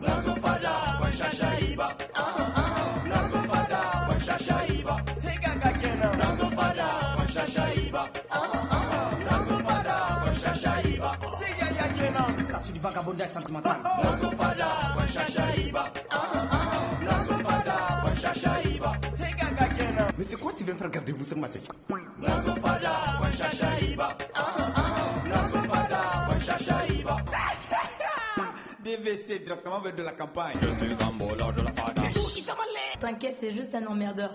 Nazofada wanshashaiba Nazofada wanshashaiba Segaga kenan Nazofada wanshashaiba Nazofada wanshashaiba Segaga kenan Ça c'est du vagabondage sentimental Nazofada wanshashaiba Nazofada wanshashaiba Segaga kenan Mais c'est quoi tu viens faire garder-vous ce matin Nazofada wanshashaiba Nazofada wanshashaiba DVC directement vers de la campagne. Je suis Gambola de la Fada. T'inquiète, c'est juste un emmerdeur.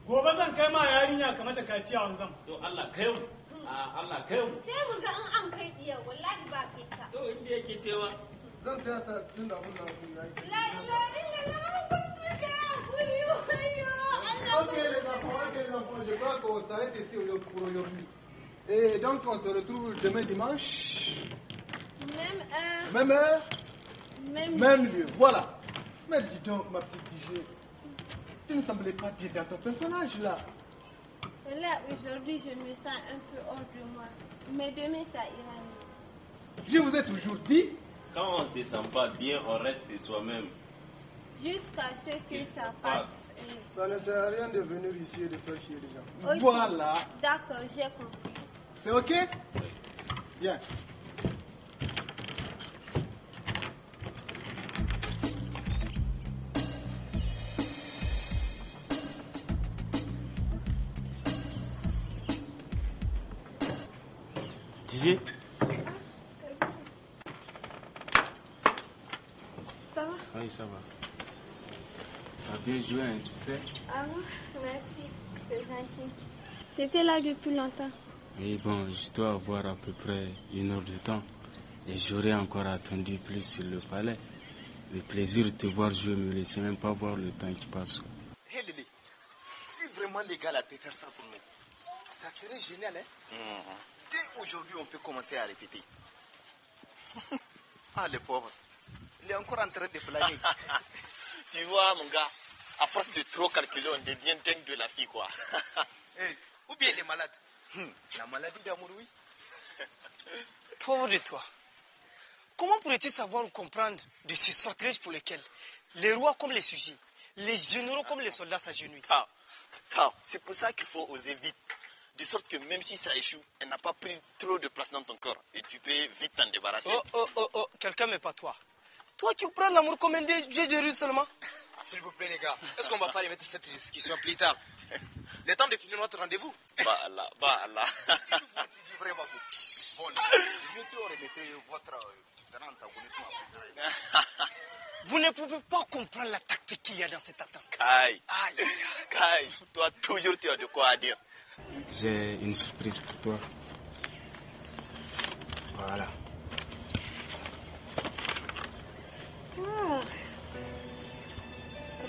Gobe zan kai ma yarinya kamar da kaciya wanzan. To Allah kai mu. Allah kai mu. Sai mu ga in an kai diya wallahi ba kai ka. To inda yake cewa zan taya ta tun da abun nan ku yayi. La ilaha illallah kuntuka kuyu kuyu Allah. OK les enfants, je crois qu'on s'arrête ici pour aujourd'hui. Et donc on se retrouve demain dimanche. Même heure. Même heure. Même lieu. Voilà. Mais dis donc ma petite DJ. Tu ne semblais pas bien dans ton personnage là. Là, aujourd'hui, je me sens un peu hors de moi. Mais demain, ça ira mieux. Je vous ai toujours dit. Quand on ne se sent pas bien, on reste soi-même. Jusqu'à ce que ça passe. Ça ne sert à rien de venir ici et de faire chier les gens. Okay. Voilà. D'accord, j'ai compris. C'est OK? Bien. DJ? Ça va? Oui, ça va. Ça a bien joué, hein, tu sais. Ah bon? Merci, c'est gentil. T'étais là depuis longtemps? Oui, bon, je dois avoir à peu près 1 heure de temps. Et j'aurais encore attendu plus s'il le fallait. Le plaisir de te voir jouer me laissait même pas voir le temps qui passe. Hé Lili, si vraiment les gars là peuvent faire ça pour nous, ça serait génial, hein? Dès aujourd'hui, on peut commencer à répéter. Ah, le pauvre, il est encore en train de planer. Tu vois, mon gars, à force de trop calculer, on devient dingue de la fille, quoi. Hey, ou bien il est malade. La maladie d'amour, oui. Pauvre de toi. Comment pourrais-tu savoir ou comprendre de ces sortilèges pour lesquels les rois comme les sujets, les généraux comme les soldats s'agenouillent? C'est pour ça qu'il faut oser vite. De sorte que même si ça échoue, elle n'a pas pris trop de place dans ton corps. Et tu peux vite t'en débarrasser. Oh, quelqu'un mais pas toi. Toi qui prends l'amour comme un jeu de rue seulement. S'il vous plaît les gars, est-ce qu'on va pas remettre cette discussion plus tard? Le temps de finir notre rendez-vous. Bah Allah. Si vous fatiguez vraiment beaucoup. Bon, bien sûr, remettez votre différent antagonisme. Vous ne pouvez pas comprendre la tactique qu'il y a dans cette attente. Kai, toi toujours tu as de quoi dire. J'ai une surprise pour toi. Voilà.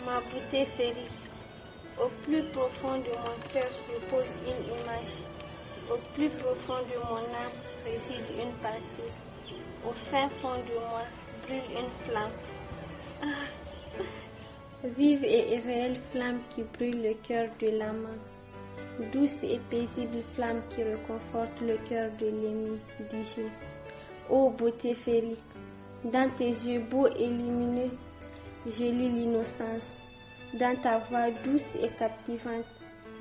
Ma beauté féerique. Au plus profond de mon cœur repose une image. Au plus profond de mon âme réside une pensée. Au fin fond de moi brûle une flamme. Vive et irréelle flamme qui brûle le cœur de l'amant. douce et paisible flamme qui réconforte le cœur de l'aimé, DJ. Ô beauté féerique, dans tes yeux beaux et lumineux, je lis l'innocence. Dans ta voix douce et captivante,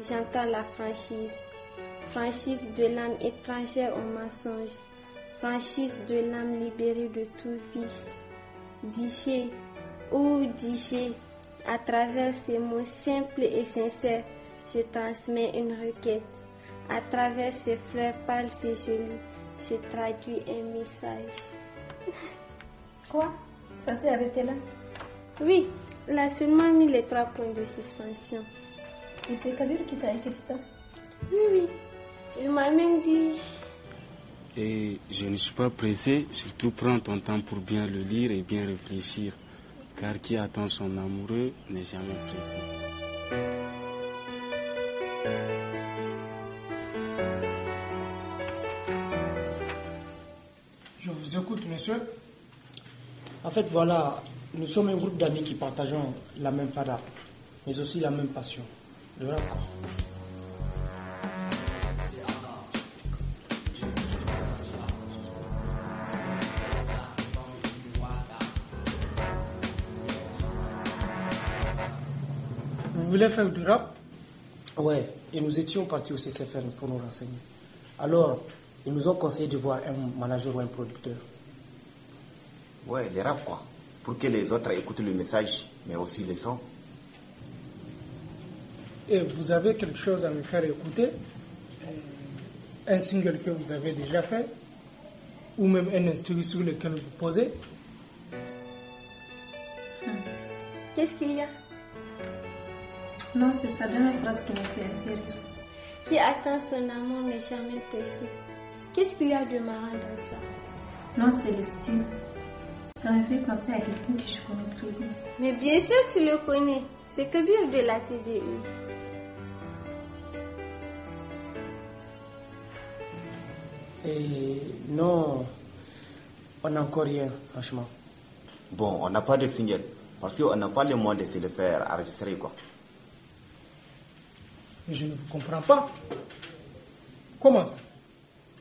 j'entends la franchise. Franchise de l'âme étrangère au mensonge. Franchise de l'âme libérée de tout vice. DJ, ô DJ, à travers ces mots simples et sincères, je transmets une requête. À travers ces fleurs pâles et jolies, je traduis un message. Quoi? Ça s'est arrêté là? Oui, il a seulement mis les 3 points de suspension. Et c'est Kabir qui t'a écrit ça? Oui, il m'a même dit... Et je ne suis pas pressé, surtout prends ton temps pour bien le lire et bien réfléchir. Car qui attend son amoureux n'est jamais pressé. Je vous écoute, monsieur. En fait, voilà, nous sommes un groupe d'amis qui partageons la même fada, mais aussi la même passion, le rap. Vous voulez faire du rap? Ouais, et nous étions partis au CCFR pour nous renseigner. Alors, ils nous ont conseillé de voir un manager ou un producteur. Ouais, les rap quoi. Pour que les autres écoutent le message, mais aussi le son. Et vous avez quelque chose à me faire écouter? Un single que vous avez déjà fait? Ou même un instrument sur lequel vous posez? Qu'est-ce qu'il y a? Non, c'est sa dernière phrase qui me fait rire. Qui attend son amour n'est jamais pressé. Qu'est-ce qu'il y a de marrant dans ça? Non, c'est le style. Ça me fait penser à quelqu'un que je connais très bien. Mais bien sûr tu le connais. C'est Kabir de la TDU. Et non, on n'a encore rien, franchement. Bon, on n'a pas de single, parce qu'on n'a pas les moyens de se le faire enregistrer quoi. Mais je ne vous comprends pas. Comment ça?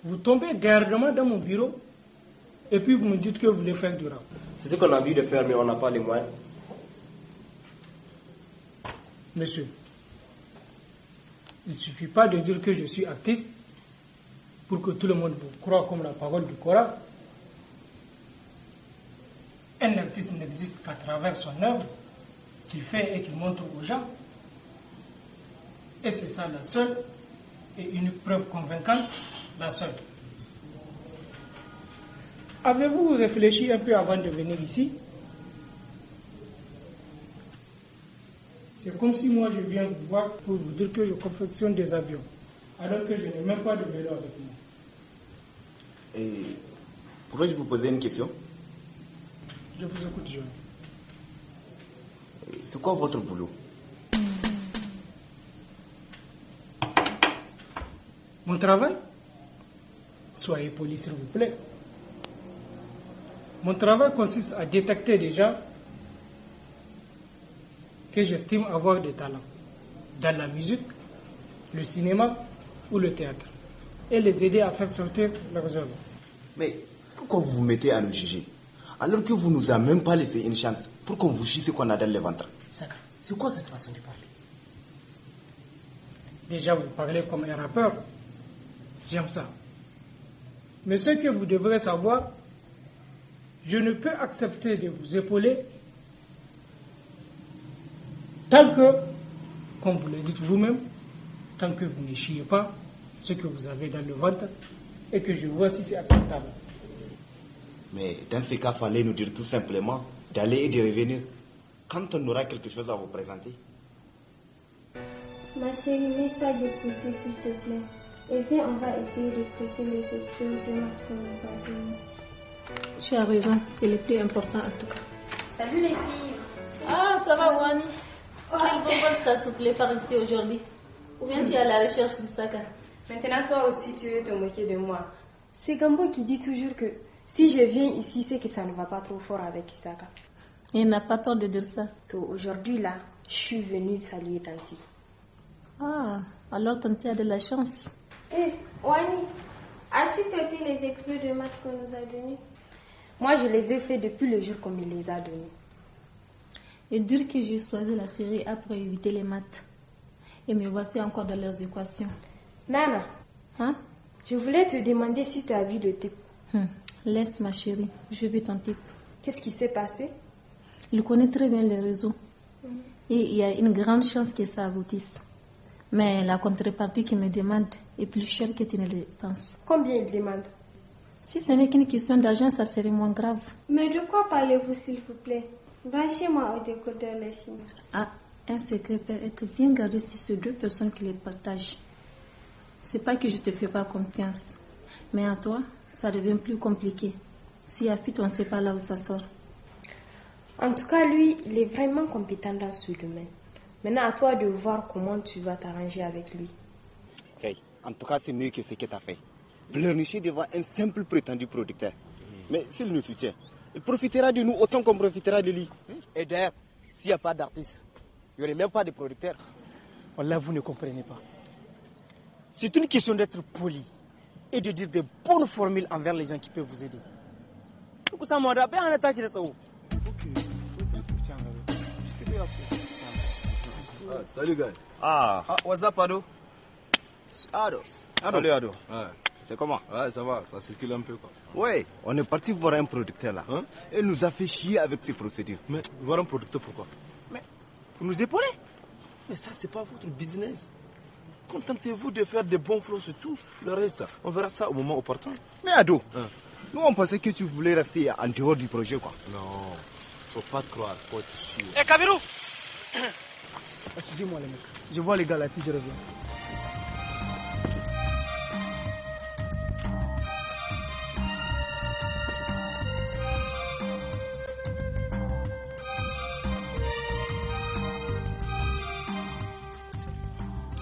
Vous tombez gardement dans mon bureau et puis vous me dites que vous voulez faire du rap. C'est ce qu'on a envie de faire, mais on n'a pas les moyens. Monsieur, il ne suffit pas de dire que je suis artiste pour que tout le monde vous croie comme la parole du Coran. Un artiste n'existe qu'à travers son œuvre qu'il fait et qu'il montre aux gens. Et c'est ça la seule et une preuve convaincante, la seule. Avez-vous réfléchi un peu avant de venir ici? C'est comme si moi je viens vous voir pour vous dire que je confectionne des avions, alors que je n'ai même pas de vélo avec moi. Et pourrais-je vous poser une question? Je vous écoute, Jean. C'est quoi votre boulot? Mon travail? Soyez poli, s'il vous plaît. Mon travail consiste à détecter des gens que j'estime avoir des talents dans la musique, le cinéma ou le théâtre et les aider à faire sortir leurs œuvres. Mais pourquoi vous vous mettez à nous juger alors que vous ne nous avez même pas laissé une chance pour qu'on vous chie ce qu'on a dans le ventre? Saka, c'est quoi cette façon de parler? Déjà, vous parlez comme un rappeur. J'aime ça. Mais ce que vous devrez savoir, je ne peux accepter de vous épauler tant que, comme vous le dites vous-même, tant que vous ne chiez pas ce que vous avez dans le ventre et que je vois si c'est acceptable. Mais dans ce cas, il fallait nous dire tout simplement d'aller et de revenir quand on aura quelque chose à vous présenter. Ma chérie, mets ça de côté s'il te plaît. Et viens, on va essayer de traiter les sections de notre conversation. Tu as raison, c'est le plus important en tout cas. Salut les filles. Ah, ça va Wani? Quel bonbon ça soufflé par ici aujourd'hui? Ou bien tu es à la recherche du Saka? Maintenant toi aussi tu veux te moquer de moi. C'est Gambo qui dit toujours que si je viens ici, c'est que ça ne va pas trop fort avec Isaka. Il n'a pas tort de dire ça. Aujourd'hui là, je suis venue saluer Tanti. Ah, alors tante a de la chance. Hé, Wani, as-tu traité les exos de maths qu'on nous a donnés? Moi, je les ai faits depuis le jour qu'on me les a donnés. Et dire que j'ai choisi la série A pour éviter les maths. Et me voici encore dans leurs équations. Nana, hein? Je voulais te demander si tu as vu le type. Laisse ma chérie, je vais ton type. Qu'est-ce qui s'est passé? Il connaît très bien les réseaux. Et il y a une grande chance que ça aboutisse. Mais la contrepartie qu'il me demande est plus chère que tu ne le penses. Combien il demande? Si ce n'est qu'une question d'argent, ça serait moins grave. Mais de quoi parlez-vous, s'il vous plaît? Branchez-moi au décodeur, les filles. Ah, un secret peut être bien gardé si c'est deux personnes qui le partagent. C'est pas que je te fais pas confiance. Mais à toi, ça devient plus compliqué. Si à fuite, on ne sait pas là où ça sort. En tout cas, lui, il est vraiment compétent dans ce domaine. Maintenant, à toi de voir comment tu vas t'arranger avec lui. Hey, en tout cas, c'est mieux que ce que tu as fait. Pleurnicher devant un simple prétendu producteur. Mais s'il nous soutient, il profitera de nous autant qu'on profitera de lui. Et d'ailleurs, s'il n'y a pas d'artiste, il n'y aurait même pas de producteur. Là, vous ne comprenez pas. C'est une question d'être poli et de dire de bonnes formules envers les gens qui peuvent vous aider. Salut, gars. What's up, Ado? Ado. Salut, Ado. Ouais. C'est comment? Ouais, ça va, ça circule un peu, quoi. Ouais, on est parti voir un producteur là. Hein? Et il nous a fait chier avec ses procédures. Mais voir un producteur, pourquoi? Mais pour nous épauler. Mais ça, c'est pas votre business. Contentez-vous de faire des bons flots sur tout. Le reste, on verra ça au moment opportun. Mais Ado, nous on pensait que tu voulais rester en dehors du projet, quoi. Non, faut pas te croire, faut être sûr. Eh, Kabirou! Excusez-moi les mecs, je vois les gars là, puis je reviens.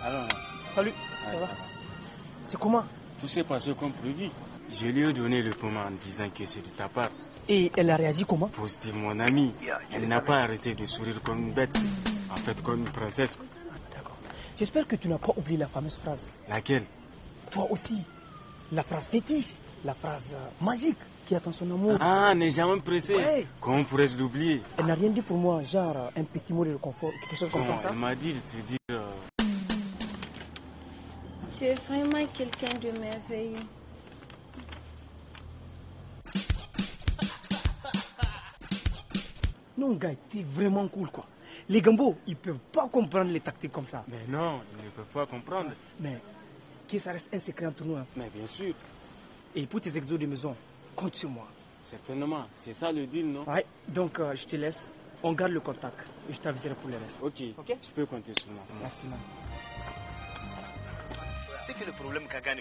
Alors, salut, ça va? C'est comment? Tout s'est passé comme prévu. Je lui ai donné le paiement en disant que c'est de ta part. Et elle a réagi comment? Positif, mon ami. Elle n'a pas arrêté de sourire comme une bête. En fait, comme une princesse. D'accord. J'espère que tu n'as pas oublié la fameuse phrase. Laquelle? Toi aussi. La phrase fétiche. La phrase magique qui attend son amour. Ah, n'est jamais pressé. Ouais. Comment pourrais-je l'oublier? Elle n'a rien dit pour moi, genre un petit mot de réconfort, quelque chose comme ça. Elle m'a dit de te dire... Tu es vraiment quelqu'un de merveilleux. Non, gars, t'es vraiment cool, quoi. Les gambos, ils peuvent pas comprendre les tactiques comme ça. Mais non, ils ne peuvent pas comprendre. Mais que ça reste un secret entre nous. Hein. Mais bien sûr. Et pour tes exos de maison, compte sur moi. Certainement, c'est ça le deal, non? Ouais, donc je te laisse. On garde le contact et je t'aviserai pour le reste. Ok, tu peux compter sur moi. Merci, man. C'est que le problème, Kagane,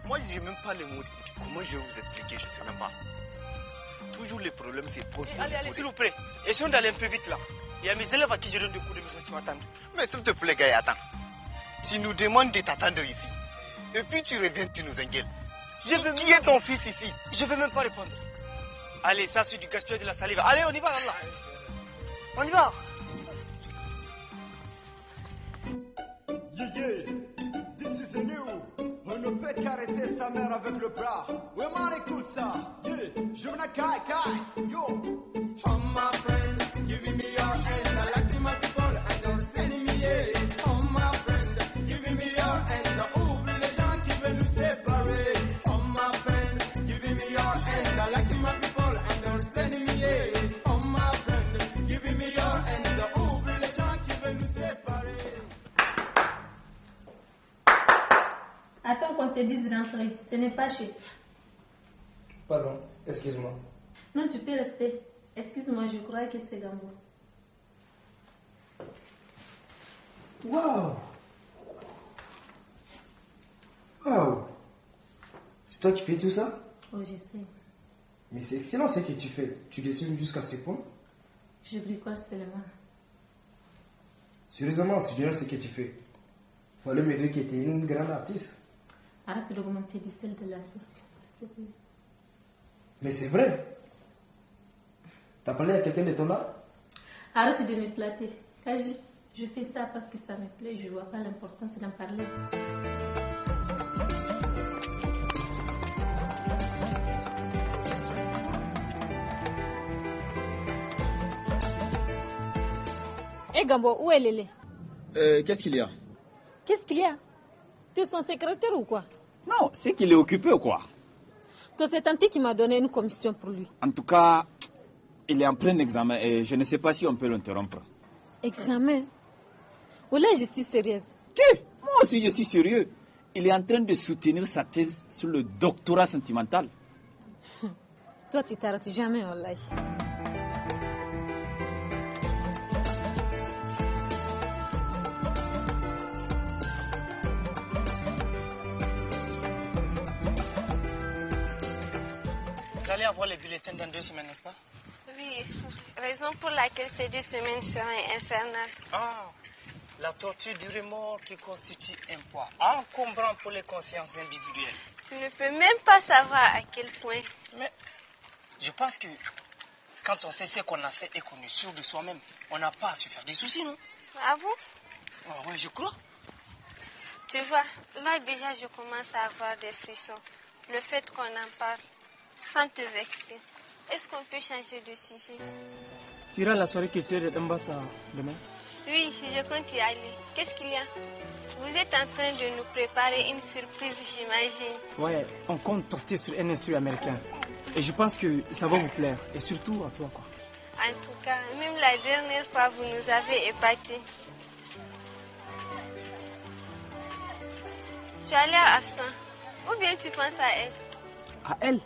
moi, je n'ai même pas les mots. Comment je vais vous expliquer? Je ne sais même pas. Toujours les problèmes, c'est possible. Allez, s'il vous plaît. Essayons d'aller un peu vite là. Il y a mes élèves à qui je donne des coups de maison qui m'attendent. Mais s'il te plaît, gars, attends. Tu nous demandes de t'attendre ici. Et puis tu reviens, tu nous engueules. Qui est ton fils ici? Je ne vais même pas répondre. Allez, ça c'est du gaspillage de la salive. Allez, on y va, là. On y va. Yeah, this is new. On ne peut qu'arrêter sa mère avec le bras. Ouais, man, écoute ça. Yeah, je me kai kai. Yo. Oh, my friend, giving me your hand. I like my people and don't send me yeah. Oh, my friend, giving me your hand. Oublie les gens qui veulent nous séparer. Oh, my friend, giving me your hand. I like my people and don't send me yeah. Oh, my friend, giving me your hand. Oublie les gens qui veulent nous séparer. Attends qu'on te dise d'entrer, ce n'est pas chez. Pardon, excuse-moi. Non, tu peux rester. Excuse-moi, je croyais que c'est Gambo. Waouh! Waouh! C'est toi qui fais tout ça? Oh, je sais. Mais c'est excellent ce que tu fais. Tu dessines jusqu'à ce point? Je bricole seulement. Sérieusement, c'est génial ce que tu fais. Fallait me dire que tu es une grande artiste. Arrête d'augmenter du sel de la sauce, s'il te plaît. Mais c'est vrai. T'as parlé à quelqu'un de ton art? Arrête de me flatter. Kaji, Je fais ça parce que ça me plaît, je ne vois pas l'importance d'en parler. Eh Gambo, où est Lélé? Qu'est-ce qu'il y a? Qu'est-ce qu'il y a? Tu es son secrétaire ou quoi? Non, c'est qu'il est occupé ou quoi? Toi, c'est Tanti qui m'a donné une commission pour lui. En tout cas, il est en plein examen et je ne sais pas si on peut l'interrompre. Examen? Ou là, je suis sérieuse. Qui? Moi aussi, je suis sérieux. Il est en train de soutenir sa thèse sur le doctorat sentimental. Toi, tu t'arrêtes jamais, Wallahi. Vous allez avoir les bulletins dans 2 semaines, n'est-ce pas? Oui, raison pour laquelle ces 2 semaines seront infernales. Ah, la torture du remords qui constitue un poids encombrant pour les consciences individuelles. Tu ne peux même pas savoir à quel point. Mais je pense que quand on sait ce qu'on a fait et qu'on est sûr de soi-même, on n'a pas à se faire des soucis, non? Ah bon? Ah, oui, je crois. Tu vois, là déjà je commence à avoir des frissons. Le fait qu'on en parle, sans te vexer. Est-ce qu'on peut changer de sujet? Tu iras à la soirée culturelle de Dambassa demain? Oui, je compte y aller. Qu'est-ce qu'il y a? Vous êtes en train de nous préparer une surprise, j'imagine. Ouais, on compte toaster sur un instrument américain. Et je pense que ça va vous plaire. Et surtout à toi, quoi. En tout cas, même la dernière fois, vous nous avez épatés. Tu as l'air absent. Ou bien tu penses à elle? À elle?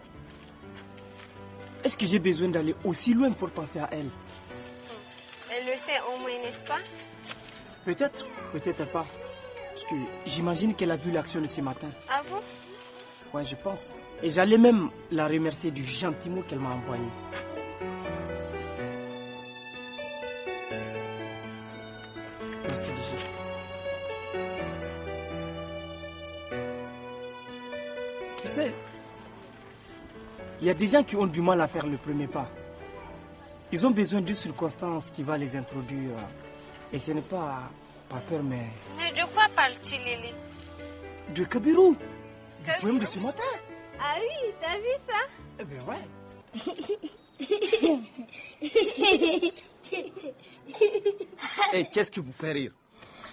Est-ce que j'ai besoin d'aller aussi loin pour penser à elle? Elle le sait au moins, n'est-ce pas? Peut-être, peut-être pas. Parce que j'imagine qu'elle a vu l'action de ce matin. Ah bon? Ouais, je pense. Et j'allais même la remercier du gentil mot qu'elle m'a envoyé. Merci, DJ. Tu sais, il y a des gens qui ont du mal à faire le premier pas. Ils ont besoin d'une circonstance qui va les introduire. Et ce n'est pas par peur, mais... Mais de quoi parles-tu, Lily? De Kabirou. Du poème de ce matin. Ah oui, t'as vu ça? Eh bien, ouais. Et qu'est-ce qui vous fait rire?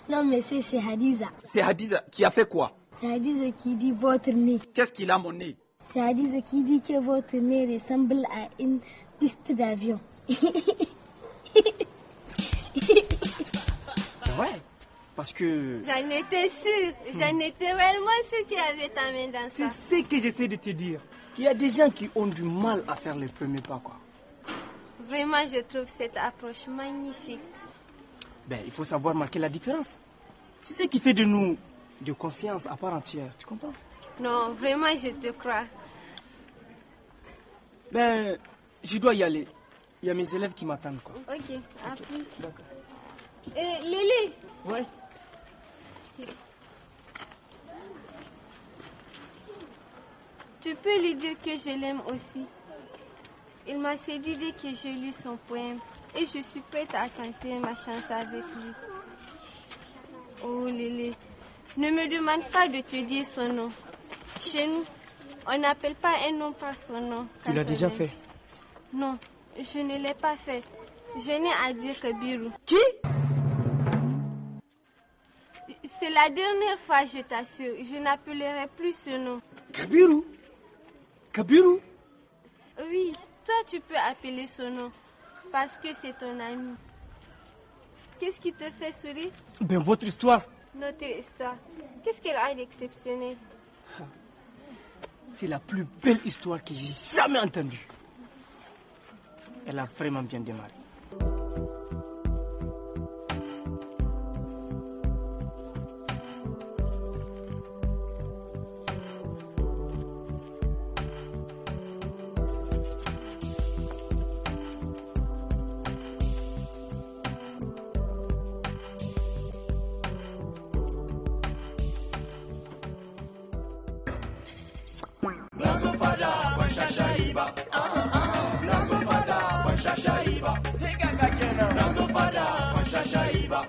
Non, mais c'est Hadiza. C'est Hadiza qui a fait quoi? C'est Hadiza qui dit votre nez. Qu'est-ce qu'il a, mon nez? C'est Hadiza qui dit que votre nez ressemble à une piste d'avion. Ouais, parce que... J'en étais sûre. J'en étais réellement sûre qu'il avait ta main dans ça. C'est ce que j'essaie de te dire. Qu'il y a des gens qui ont du mal à faire le premier pas, quoi. Vraiment, je trouve cette approche magnifique. Ben, il faut savoir marquer la différence. C'est ce qui fait de nous de conscience à part entière, tu comprends? Non, vraiment, je te crois. Ben, je dois y aller. Il y a mes élèves qui m'attendent, quoi. Ok, à plus. D'accord. Lily. Ouais. Tu peux lui dire que je l'aime aussi. Il m'a séduit dès que j'ai lu son poème. Et je suis prête à tenter ma chance avec lui. Oh Lily, ne me demande pas de te dire son nom. Chez nous, on n'appelle pas un nom par son nom. Tu l'as déjà fait? Non, je ne l'ai pas fait. Je n'ai à dire Kabirou. Qui? C'est la dernière fois, je t'assure. Je n'appellerai plus ce nom. Kabirou? Kabirou? Oui, toi tu peux appeler ce nom. Parce que c'est ton ami. Qu'est-ce qui te fait sourire? Ben, votre histoire. Notre histoire. Qu'est-ce qu'elle a d'exceptionnel? C'est la plus belle histoire que j'ai jamais entendue. Elle a vraiment bien démarré. Nazofada kwa shashaiba Nazofada kwa shashaiba Nazofada kwa shashaiba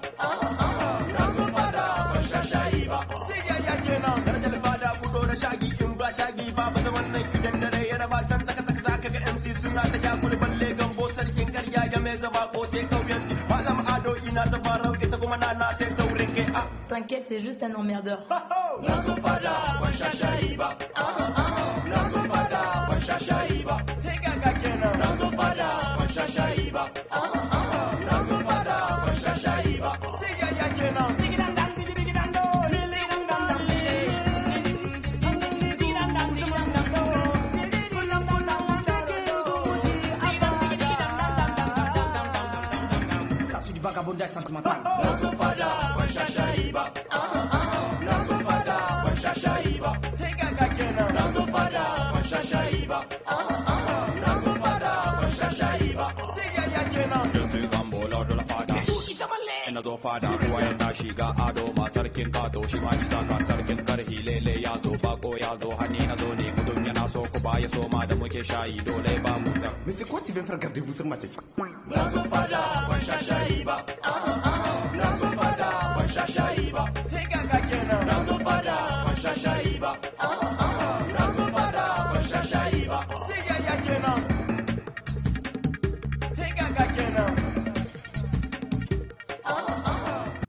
T'inquiète, c'est juste un emmerdeur. Vagabondage sentimental. Je suis Gambo, lord de la fada. Ina zo fada kowa ya tashi ga ado ma sarkin kado shi ma isa ka sarkin karhi lele ya zo bako ya zo hani na zo ne gudun yana so ku ba ya so ma da muke shayi dole ba mu da. Mais c'est quoi tu viens faire garder vous sur ma tête? Nazo fada ban shashayi ba. Nazo fada ban shashayi ba. Sai gaga kenan. Nazo fada ban shashayi ba. Nazo fada ban shashayi ba. Sai yaya kenan.